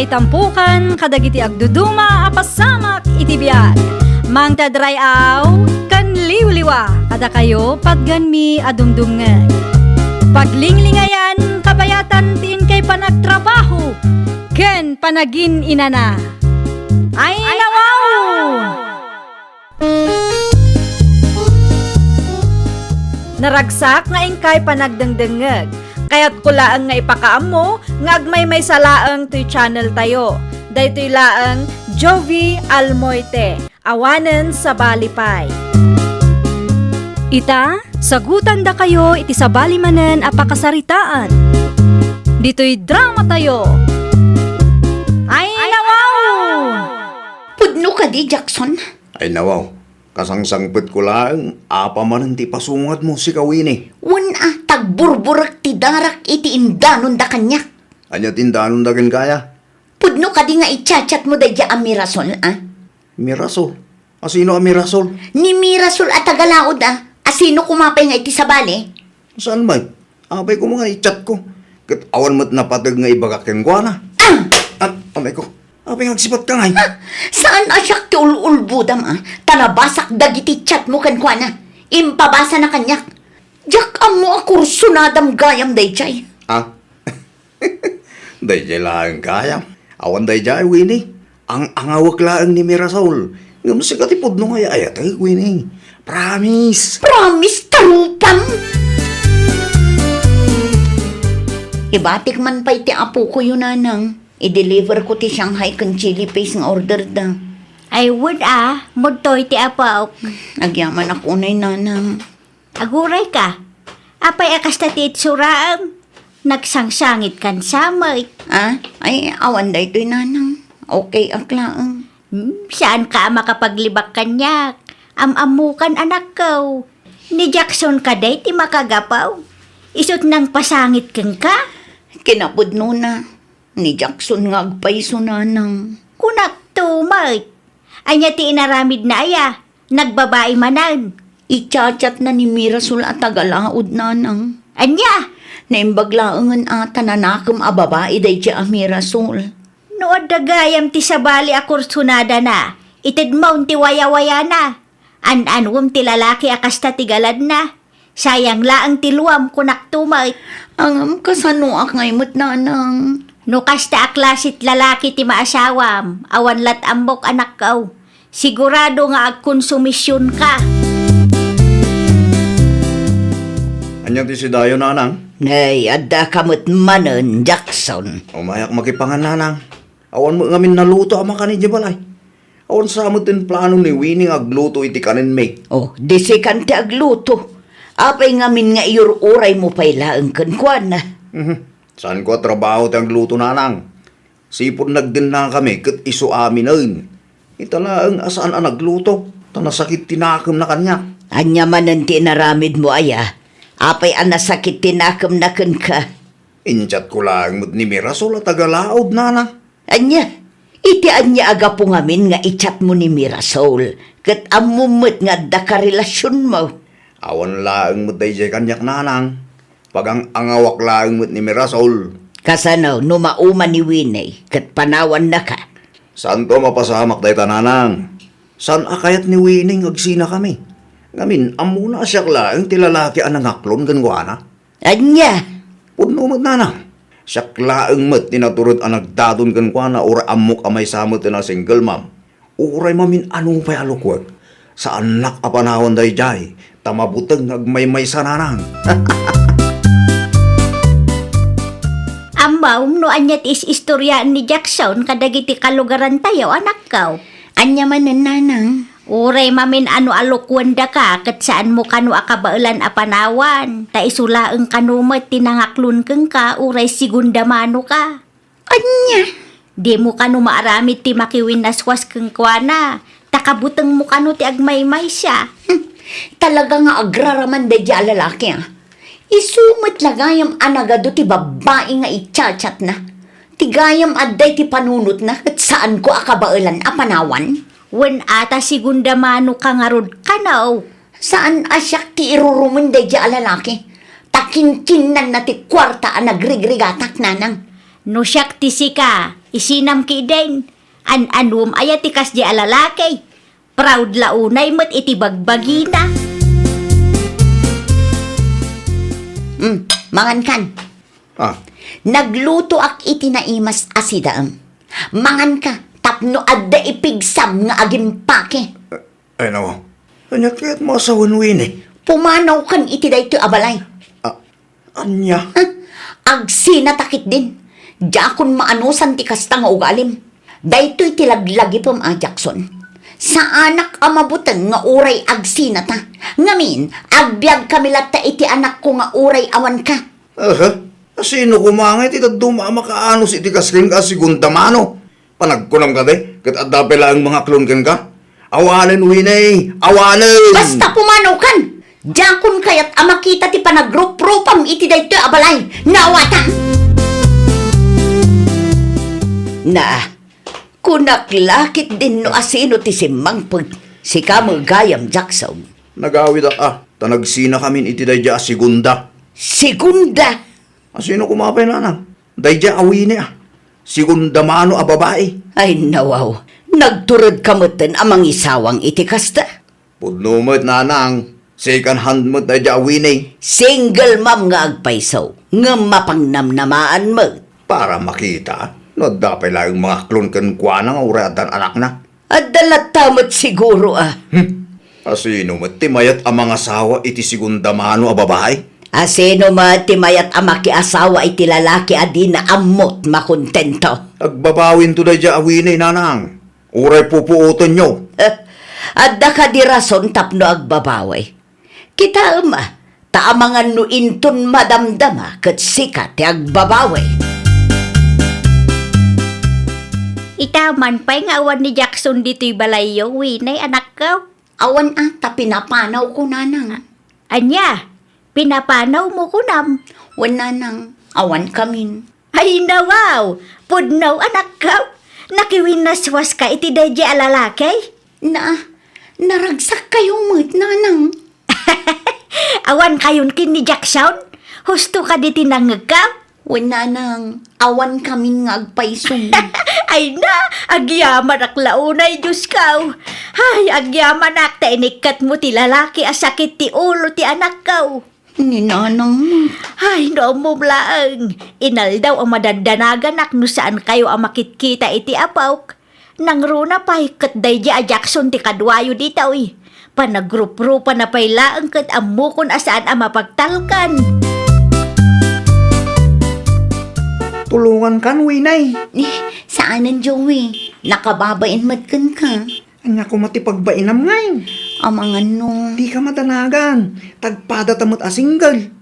may tampukan, kadagiti agduduma, apasamak itibiyag. Mang tadrayaw, kan liwliwa, kada kayo pagganmi adumdumngan. Paglinglingayan, kabayatan tiin kay panagtrabaho, ken panagin inana. Ay nawaw! Naragsak nga ingkay panagdengdengeg. Kaya't kulaang nga ipakaam mo, nga agmay may salaang to'y channel tayo. Daytoy laang Jovi Almoite, awanen sa balipay. Ita, sagutan da kayo iti sa balimanen apakasaritaan. Dito'y drama tayo. Ay nawaw! Pudno ka di, Jackson. Ay nawaw, kasangsangpet ko lang, apa man ti pasungat mo si Kawini. Tagburburak ti darak iti indanon da kanyak. Anya tindanon dagan kaya? Pudno ka di nga itchat mo da dya Mirasol, Mirasol? Asino ang Mirasol? Ni Mirasol at tagalaod, Asino kumapay nga iti sabali? Saan ba? Apay ko mga i-chat ko. Kat awan mo't napatag nga ibagakin ko na. Amay ko. Apay ngagsipat ka ngay. Saan asyak ti ululbudam, Tanabasak dagiti chat mo kan kwa na. Impabasa na kanyak. Jak amo ako sunadam gayam dayjay. Dayjay lang kayam. Awan dayjay, Winnie. Ang angawak lang ni Mirasol. Ngam si katipod nung ayat ay, Winnie. Promise. Promise tarupam. Ibatik man pa iti apo ko yun, nanang. I-deliver ko ti Shanghai kan chili paste ng order da. Ay would mudtoy ti apaw. Agyaman ako unay, nanang. Aguray ka. Apay akas na ti itsuraam. Nagsangsangit kan samay. Ay, awan da ito'y, nanang. Okay, aklaang. Saan ka makapaglibak kanyak? Amamukan anak ko. Ni Jackson ka day ti makagapaw. Isot nang pasangit kang ka? Kinapudno na. Ni Jackson nga agpaiso, nanang. Kunak tumay. Anya ti inaramid na aya. Nagbabae manan. Ichat-chat na ni Mirasol at tagalaod, nanang. Anya? Naimbaglaangan ata na nakam ababae day siya Mirasol. Nood dagayam ti sabali akursunada na. Itid mo ti waya-waya na. An-anwam ti lalaki akas tigalad na. Sayang laang ti luwam kunak tumay. Angam kasano ak ngaymot, nanang. No kasta aklasit lalaki ti maasawam. Awan lat ambok anak kaw. Sigurado nga agkonsumisyon ka. Anya ti si Dayo, nanang? Nay, adda kamot manen, Jackson. Umayak makipangan, nanang. Awan mo ngamin naluto ama ka ni Jabalay. Awan sa amot din plano ni Winnie agluto iti kanin may. Disi kan ti agluto. Apay ngamin nga iururay mo pailaang kankwan na. Saan ko trabaho ti agluto, nanang? Sipon nagdin na kami kat iso amin nun. Italaang asaan ang nagluto. Tanasakit tinakam na kanya. Anya manen ti naramid mo, aya. Apay ang nasakit tinakam na kan ka. Inchat ko lang mo't ni Mirasol at tagalaod, nanang. Anya, iti anya aga po ngamin nga ichat mo ni Mirasol. Kat amumot nga da ka relasyon mo. Awan laang mo't day kanyak, nanang. Pag ang angawak laang mo't ni Mirasol. Kasano, numauma ni Winnie, kat panawan na ka. Saan to mapasamak day tananang? Saan akayat ni Winnie agsina kami? Ngamin, amuna siya laang tilalaki ang nangaklon ganwana. Anya, Puno mo't, nanang. Siya laang mo't tinaturod ang nagdadon ganwana ora amok amay samot na single mom. Uray mamin anong pa'y alukwag. Sa anak apanahon day jay, tamabutang nagmaymay sa nanang. Ambaw, no anyat is istoryaan ni Jackson kadagiti kalugaran tayo, anak kaw. anya manen, nanang. Uray mamin ano alukwanda ka, kat saan mo kanu akabailan apanawan. Ta isulaeng kanumat tinangaklun keng ka, uray sigunda mano ka. Anya, Di mo kanu maaramid ti makiwin naswas keng kwana. Takabuteng mo kanu ti agmaymay siya. talaga nga agraraman da dya lalaki, Isumot lagayam anagado ti babae nga itchat na. Tigayam adday ti panunot na, kat saan ko akabailan apanawan? Wen ata sigunda mano ka nga rod kanaw. Saan asyak ti irurumun da dya lalaki? Takinkinan na ti kwarta ang nagrigrigatak, nanang. No siyak ti sika, Isinam ki din. An-anum ayatikas di alalaki. Proud launay mo't iti bagbagina. Mangan kan. Ah, Nagluto ak iti naimas asidaam. Mangan ka, tapno adda ipigsam nga agimpake. ay nawa. Anya kaya't masawan Winnie. Pumanaw kan iti dayto abalay. Anya? Agsi natakit din. Jakon maanusan ti kasta nga ugalim. Daytoy ti laglagi pam a Jackson. Sa anak amabutan nga uray agsi na ta. Ngamin, agbyag kami latta iti anak ko nga uray awan ka. Aha, sino kumangit iti dumama kaanos iti kasking ka sigundamano? Panagkunam ka de, kat adapela ang mga klon ken ka? Awanen Winnie, awanen! Basta pumanaw kan! Jakon kayat amakita ti panagrup-rupam iti daytoy abalay. Nawata! Na, kunaklakit din no asino ti simangpag si Kamagayam Jackson. Nagawid tanagsina kami iti dayja sigunda. Segunda! Sino kumapay na nang? Dayja Winnie Sigunda mano a babae. Ay nawaw, nagturod kamutan amang isawang iti kasta. Pudnumot nanang, second hand mo dayja Winnie. Single mom nga agpaysaw, nga mapangnamnamaan mo. Para makita, no dapay lang mga klon ken kuana nga uratan anak na. At dalatamot siguro Asino mo timayat ang mga asawa iti sigunda mano a babae? Asino matimayat amaki asawa iti lalaki adi na amot makontento. Agbabawin to dayja Winnie nanang. Uray pupuuton nyo. Adda ka di rason tapno agbabawi. Kita taamangan no inton madamdama kat sikat ti agbabawi. Itaman pa'y nga awan ni Jackson dito'y balayo, Winay, anak ko. Awan ta pinapanaw ko nanang. Anya, pinapanaw mo ko nam. Wan nanang, awan kamin. Ay nawaw, pudnaw anak ko. Nakiwinaswas ka iti daydi alalaki. Naragsak kayo mo't nanang. Awan kayon kin ni Jackson. Husto ka di tinangag ka. Wan nanang, awan kamin nga agpaysong. Ay na, agyaman ak launay Diyos ka. Ay, agyaman ak ta inikat mo ti lalaki asakit ti ulo ti anak ka. Ni nanang mo. Ay, no mo laang. Inal daw ang madadanagan ak no saan kayo ang makitkita iti apawk. Nang runa pa'y kat day a Jackson ti kadwayo dito eh. Panagrup-rupa na pa'y laang kat amukon asaan ang mapagtalkan. Tulungan kan Winnie. Saanan Joey? Nakababain matkan ka. Anya ko matipagbainam ngayon. Amangan no. Di ka matanagan. Tagpada tamot a single.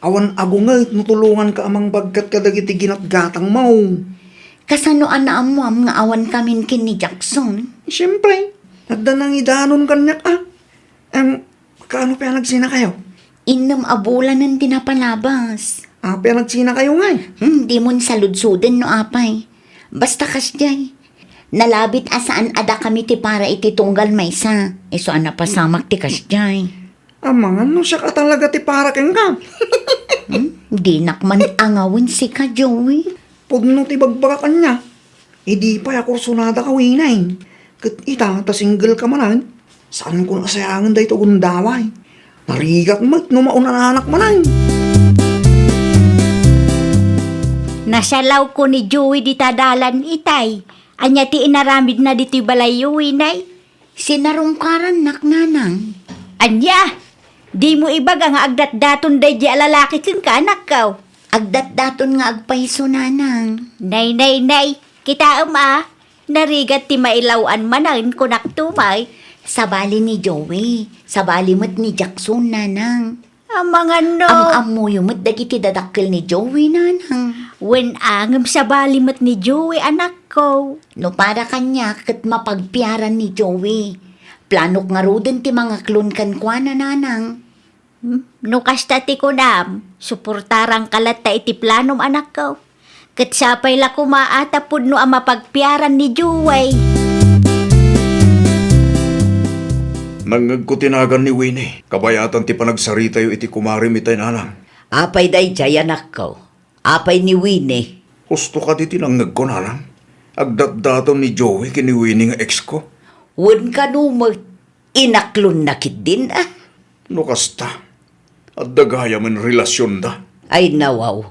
Awan agungal, nutulungan ka amang bagkat kadagiti ginatgatang mo. Kasano anaamuam nga awan kamin kin ni Jackson? Siyempre, nadda nang idanon kanyak kaano pa nagsina kayo? Inam abulan ng tinapalabas. Pa nagsina kayo nga Di mo saludsuden no apay. Basta kasjay. Nalabit asaan ada kami ti para iti tunggal maysa. Iso ana pasamak ti kasjay. Amangan no siya ka talaga ti para keng ka. Di nakman angawin si ka, Joey. Pudno ti bagbagakan niya. Di pa ako sunada ka Winnie. Kat ita, ta single ka manan. Saan ko nasayangan da ito gundaway? Narigat mat, no maunananak manan. Nasalaw ko ni Joey di tadalan itay. Anya ti inaramid na dito'y balayo, Winay. Sinarungkaran nanang. Anya, di mo ibag ang agdat-daton day di alalaki kin ka anak ka. Agdat-daton nga agpaiso nanang. Nay, kita narigat ti mailawan manan kunak tumay. Sabali ni Joey. Sabali mo't ni Jackson nanang. Mga no. Amuyo mo't dagiti dadakkel ni Joey nanang. Wen angam sa balimat ni Joey anak ko. No para kanya kat mapagpiaran ni Joey. Planok nga ruden ti mga klon kan kwa na nanang. No kasta ti kunam, suportarang kalat ta iti planom anak ko. Kat sapay la kumaata pudno ang mapagpiaran ni Joey. Nangagkutinagan ni Winnie. Kabayatan ti panagsarita yu iti kumarim itay nanang. Apay day jay anak ko. Apay ni Winnie. Gusto ka di tinangag ko nanang. Agdat-daton ni Joey kini Winnie nga ex ko. Wan ka numot. Inaklon na kit din ah. No kasta. At dagaya man relasyon da. Ay nawaw.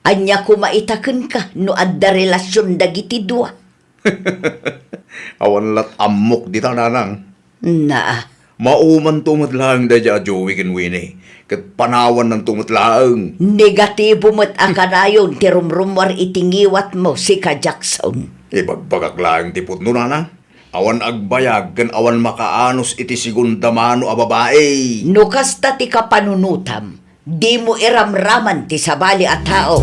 Anya ko maitaken ka no adda relasyon dagiti dua. Awan lat amok di tananang. Na, Mauman tumatlaang da dya Joey kin Winnie. Kat panawan ng tumatlaang. negatibo mo't akanayon ti rumrumwar itingiwat mo si ka Jackson. Ibagbagak lang tipot no nanang. Awan agbayag kan awan makaanos iti sigundamano a babae. No kasta ti kapanunutam, di mo iramraman ti sabali at tao.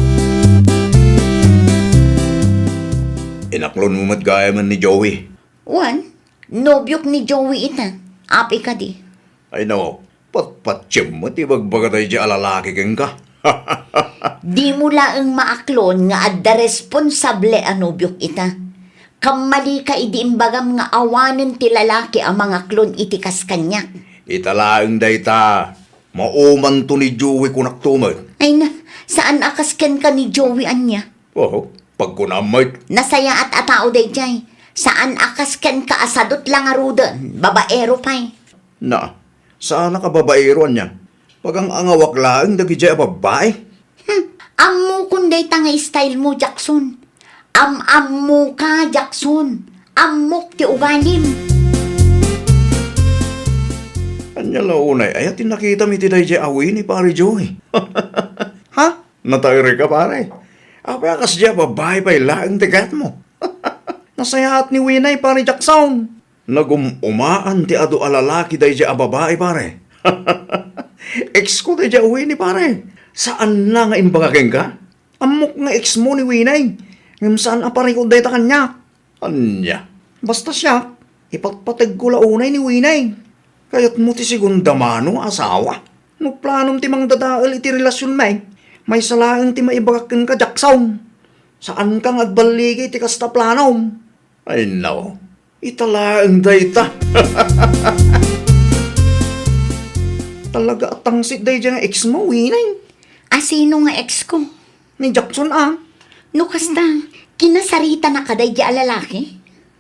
Inaklon mo matgaya man ni Joey. Wan, nobyok ni Joey ita. Api ka di. Ay no, patpatsyem mo ti bagbaga tayo dya alalaki kang ka. Di mo laang maaklon nga adda responsable anobyok ita. Kamali ka idiimbagam nga awanen ti lalaki ang mga klon itikas kanya. Italaang dayta. Mauman to ni Joey kunaktuman. Ay na, saan akasken ka ni Joey anya? Oh, pagkunamay. Nasaya at atao day jay. Saan akasken ka asadot lang arudan, babaero pa'y. Na, saan ka babairon niya? Pag ang angawak laang dagi dya babae. Ammo kunday tanga style mo, Jackson. Ammo ka, Jackson. Ammok ti ugalim. Anya launay, ayatin nakita mi ti dayjay awi ni pare Joey. Ha? Natayri ka pare. Apa akas dya babae pa'y laang tigat mo. Nasayahat ni Winay pare Jackson. Nagumaan ti ado alalaki dayjay a babae pare. Ex ko dayjay awi ni pare. Saan na nga imbagageng ka? Amok nga ex mo ni Winay. Ngam saan apari ko dayta kanya? Anya? Basta siya, ipatpatag ko launay ni Winay. Kaya't mo ti sigundamano asawa. No planom ti mang dadaal iti relasyon may. May salaang ti maibagakin ka Jackson. Saan kang agbaligi ti kasta planom? Ay no, italaang dayta. Talaga atangsit day dyan ang ex mo, Winay. Asino nga ex ko? Ni Jackson ah. No kasta, kinasarita na kaday di alalaki?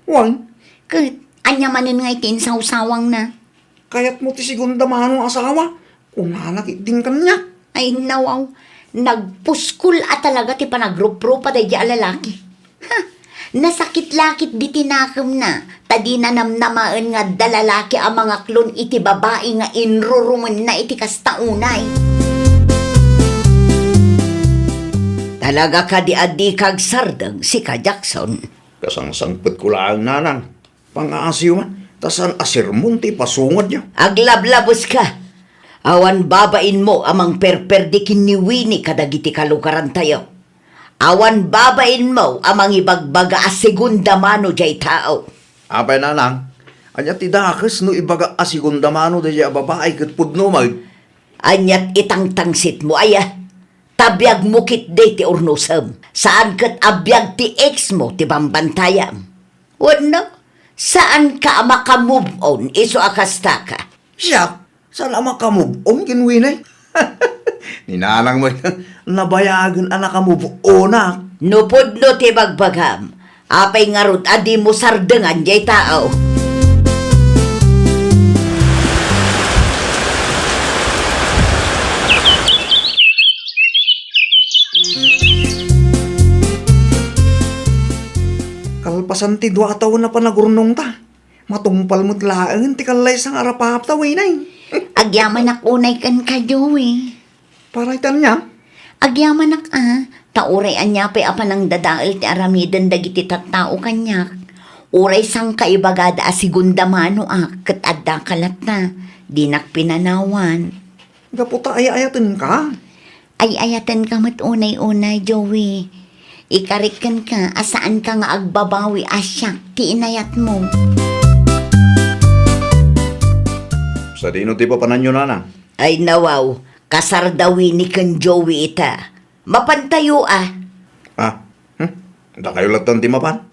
Wan, Kat, anya manin nga itin sa usawang na. kaya't mo ti sigundamano asawa. Kung hanakit din kanya. Ay nawaw, nagpuskul at talaga ti panagrup-rup pa di alalaki. Ha, nasakit-lakit di tinakam na. Tadi na namnamaan nga dalalaki ang mga klon iti babae nga inruruman na iti kastaunay. Talaga ka di adi kag sardang si ka Jackson. Kasangsangpet ko lang nanang. Pang-aasiw man. Tasan asirmon ti pasungod niya. Aglablabos ka. Awan babain mo amang perperdikin ni Winnie kadagiti kalukaran tayo. Awan babain mo amang ibagbaga a segunda mano jay tao. Apay nanang. Anya ti dakas no ibaga asigundamano da a babae kat pudno mag. Anyat itang-tangsit mo aya. Tabyag mo kit day ti urnusam. Saan kat abyag ti ex mo ti bambantayam. Wano? Saan ka makamove on iso akasta ka? Siya, saan ama ka move on kinwinay? Ninanang mo, nabayagan anak ka move on ah. Nupod ti bagbagam. Apay nga rod adi mo sardengan jay tao. Kalpasan ti dua taon na panagurnong ta. Matungpal mo't laang ti kalay sang arapap ta winay. Agyaman ak unay kan ka, Joey. Paraitan niya. Agyaman ak tauray anya pa apa nang dadaal ti aramidan dagiti tattao kanyak. Uray sang kaibagada a segunda mano ket adda kalat na. Dinak pinanawan. Gaputa ay-ayatin ka. Ay ayatan ka mat unay-unay, Joey. Ikarikan ka, asaan ka nga agbabawi asyak, ti inayat mo. Sa dino ti pa pananyo nanang. Ay nawaw, kasardawi ni kan Joey ita. Mapantayo Ah, da kayo latan ti mapan.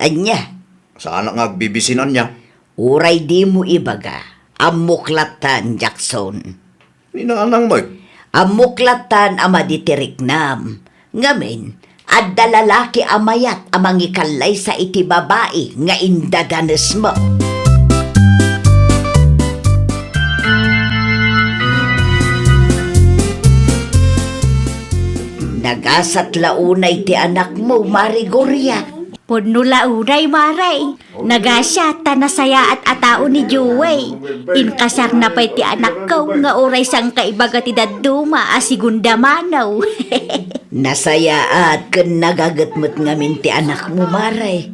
Anya, Saan nga agbibisinan niya? uray di mo ibaga. Amuklatan, Jackson. Ninanang mag. Amuklatan ama ditiriknam. Ngamin, Adda lalaki amayat amang ikalay sa iti babae nga indadanes mo. Nagasat launay ti anak mo, Marigorya. Puno launay, Maray. Nagasya, tanasaya at atao ni Juway. Inkasar na pa'y ti anak ko, nga oray sang kaibaga ti daduma, asigunda manaw. Nasaya at kun nagagatmot ngamin ti anak mo, Maray.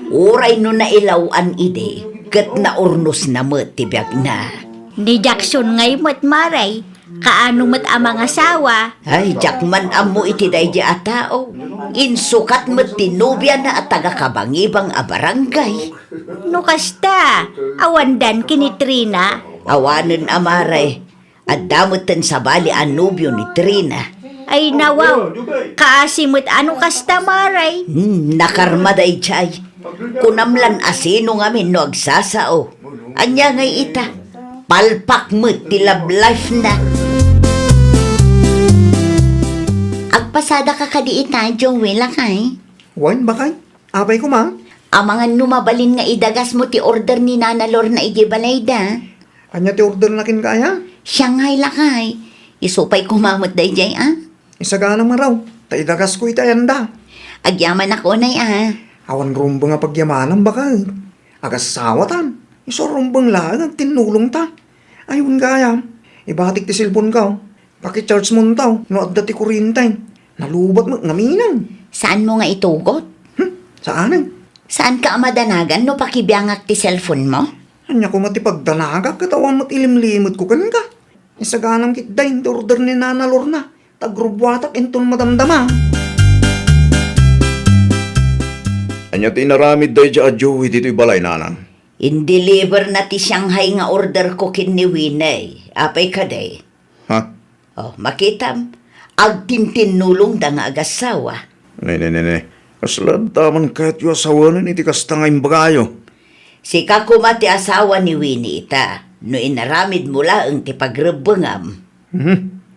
Uray no nailawan ide, kat naurnos na mo ti biag na. Ni Jackson ngay mo't, Maray. Kaano mo't amang asawa? Ay, jakman amo iti day di atao. Insukat mo tinubya na at taga-kabangibang a barangay. No kasta, awandan kini Trina. Awanan amaray. At damutan sa bali anubyo ni Trina. Ay nawaw, kaasimot ano kasta, Maray? Nakarma day chay. Kunamlan asino ngamin no agsasao. Anya ngay ita. Palpak mo ti love life na. Agpasada ka kadiit na, Joey, lakay. Wan bakay? Apay ko ma? Amangan numabalin nga idagas mo ti order ni Nana Lor na igibalay da. Anya ti order na kin kaya? Siyanghay lakay. Isupay kumamot day jay, ah. Isagana man raw. Taidagas ko itayanda. Agyaman ako na, ah. Awan rumbo nga pagyamanan bakay. Agas sawatan. Iso rumbang lang ang tinulong ta. Ayun kaya. Ibatik ti silpon ka. Paki-charge mo taw. No adda ti kurintay. Nalubat mo ngaminang. Saan mo nga itugot? Saanan? Saan ka amadanagan no pakibiyangak ti cellphone mo? Anya ko matipagdanaga. Katawan mo't ilimlimot ko kan ka. Isaganang kitday. Ti order ni Nana Lorna. Tagrubwatak inton madamdama. Anya tinaramid day dya Joey dito'y balay nanang. In-deliver na ti Shanghai nga order ko kin ni Winay. Apay ka day. Ha? Oh, makitam. Agtintinulong da nga agasawa. Ne. Kaslad taman kahit yung asawanan iti kastangay bagayo. Si kakumati asawa ni Winnie ita. No inaramid mula ang ti pagrebengam.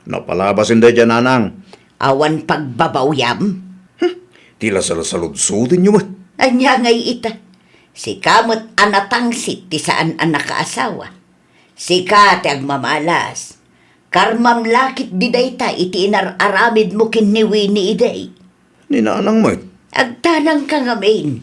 Napalabasin day dyan nanang. Awan pagbabawyam. Tila salasaludsutin nyo ba? Anya ngay ita. Si kamot anatangsit ti saan anak kaasawa. Si kate agmamalas. Karmam lakit di dayta iti inararamid mo kin ni Winnie iday. Ni nanang mo. Agtanang ka ngamin.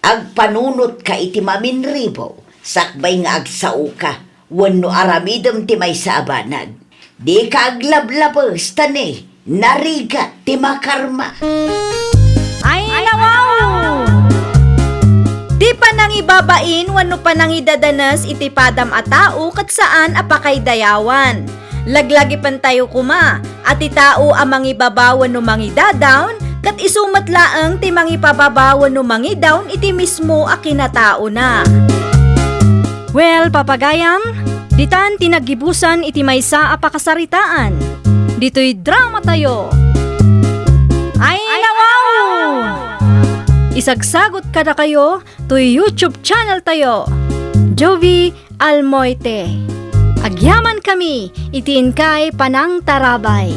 Agpanunot ka iti maminribo. Sakbay nga agsao ka. Wano aramidam ti may sa abanag. Di ka aglablabas tani. Nariga ti makarma. Ay, nawaw! Di pa nang ibabain, wano pa nang idadanas iti padam a tao kat saan apakay dayawan. Laglagi pan tayo kuma, at itao amang ibabawan no mangidadawn, kat isumat laang ti mangipababawan no mangidawn iti mismo a kinatao na. Well, papagayam, ditan tinagibusan iti maysa a pakasaritaan. Dito'y drama tayo. Ay, nawaw! Isagsagot ka na kayo to YouTube channel tayo. Jovi Almoite. Agyaman kami, itiin kay Panang Tarabay.